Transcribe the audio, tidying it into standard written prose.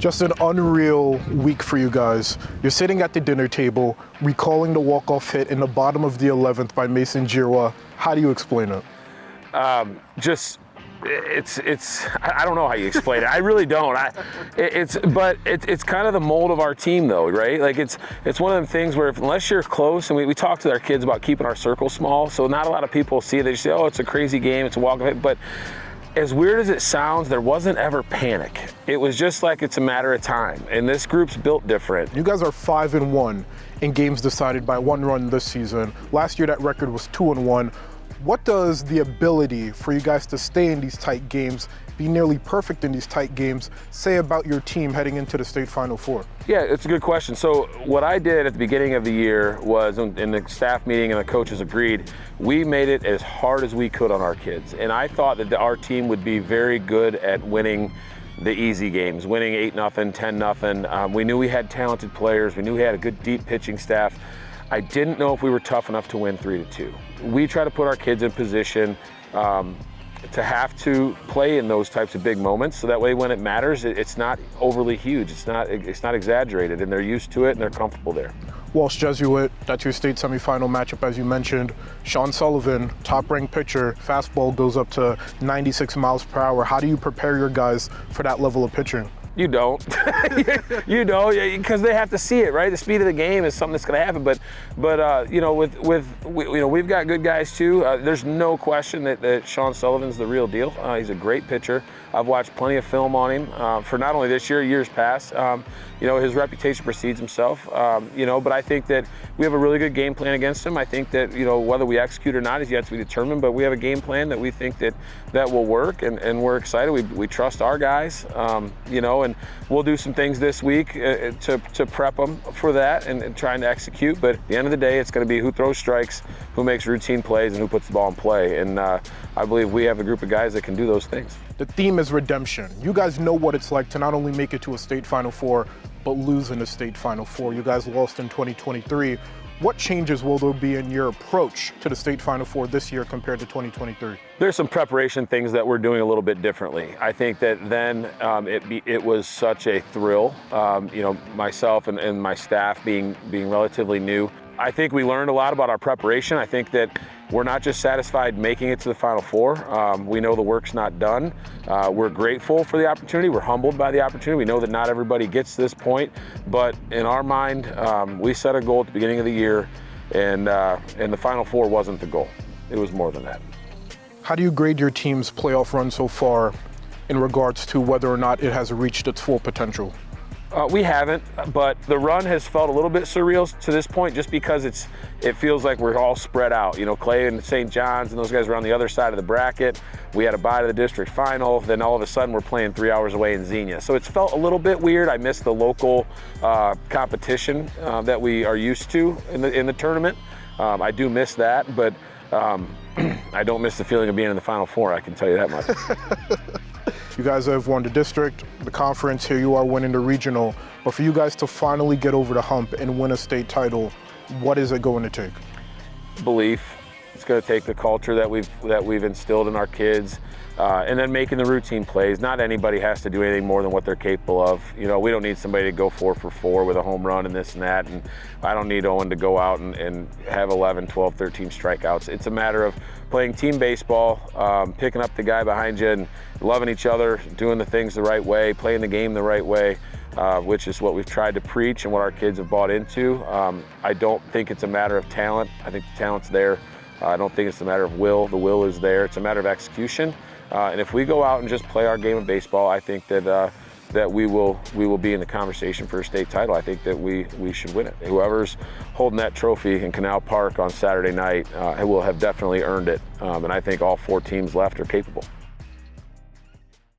Just an unreal week for you guys. You're sitting at the dinner table, recalling the walk-off hit in the bottom of the 11th by Mason Jirwa. How do you explain it? I don't know how you explain it. I really don't. It's kind of the mold of our team, though, right? Like it's one of them things where unless you're close, and we talk to our kids about keeping our circle small, so not a lot of people see it. They just say, oh, it's a crazy game, it's a walk-off hit, but as weird as it sounds, there wasn't ever panic. It was just like it's a matter of time, and this group's built different. You guys are 5-1 in games decided by one run this season. Last year that record was 2-1. What does the ability for you guys to stay in these tight games, be nearly perfect in these tight games, say about your team heading into the state Final Four? Yeah, it's a good question. So what I did at the beginning of the year was, in the staff meeting and the coaches agreed, we made it as hard as we could on our kids. And I thought that our team would be very good at winning the easy games, winning 8-0, 10-0. We knew we had talented players. We knew we had a good deep pitching staff. I didn't know if we were tough enough to win 3-2. We try to put our kids in position to have to play in those types of big moments, so that way when it matters, it's not overly huge. It's not exaggerated, and they're used to it and they're comfortable there. Walsh Jesuit, that's your state semifinal matchup, as you mentioned. Sean Sullivan, top-ranked pitcher, fastball goes up to 96 miles per hour. How do you prepare your guys for that level of pitching? You don't. You know, because they have to see it, right? The speed of the game is something that's going to happen. But you know, we've got good guys too. There's no question that Sean Sullivan's the real deal. He's a great pitcher. I've watched plenty of film on him for not only this year, years past. You know, his reputation precedes himself. You know, but I think that we have a really good game plan against him. I think that, you know, whether we execute or not is yet to be determined. But we have a game plan that we think that will work, and we're excited. We trust our guys. You know, and we'll do some things this week to prep them for that and trying to execute. But at the end of the day, it's going to be who throws strikes, who makes routine plays, and who puts the ball in play. And I believe we have a group of guys that can do those things. The theme is redemption. You guys know what it's like to not only make it to a state Final Four, but lose in a state Final Four. You guys lost in 2023. What changes will there be in your approach to the state Final Four this year compared to 2023? There's some preparation things that we're doing a little bit differently. I think that then it was such a thrill. You know, myself and my staff being relatively new. I think we learned a lot about our preparation. I think that we're not just satisfied making it to the Final Four. We know the work's not done. We're grateful for the opportunity. We're humbled by the opportunity. We know that not everybody gets to this point, but in our mind, we set a goal at the beginning of the year, and the Final Four wasn't the goal. It was more than that. How do you grade your team's playoff run so far in regards to whether or not it has reached its full potential? We haven't, but the run has felt a little bit surreal to this point, just because it feels like we're all spread out. You know, Clay and St. John's and those guys were on the other side of the bracket. We had a bye to the district final. Then all of a sudden we're playing 3 hours away in Xenia. So it's felt a little bit weird. I miss the local competition that we are used to in the tournament. I do miss that, but I don't miss the feeling of being in the Final Four, I can tell you that much. You guys have won the district, the conference, here you are winning the regional. But for you guys to finally get over the hump and win a state title, what is it going to take? Belief. It's going to take the culture that we've instilled in our kids, and then making the routine plays. Not anybody has to do anything more than what they're capable of. You know, we don't need somebody to go 4 for 4 with a home run and this and that, and I don't need Owen to go out and have 11, 12, 13 strikeouts. It's a matter of playing team baseball, picking up the guy behind you and loving each other, doing the things the right way, playing the game the right way, which is what we've tried to preach and what our kids have bought into. I don't think it's a matter of talent. I think the talent's there. I don't think it's a matter of will. The will is there. It's a matter of execution. And if we go out and just play our game of baseball, I think that we will be in the conversation for a state title. I think that we should win it. Whoever's holding that trophy in Canal Park on Saturday night will have definitely earned it. And I think all 4 teams left are capable.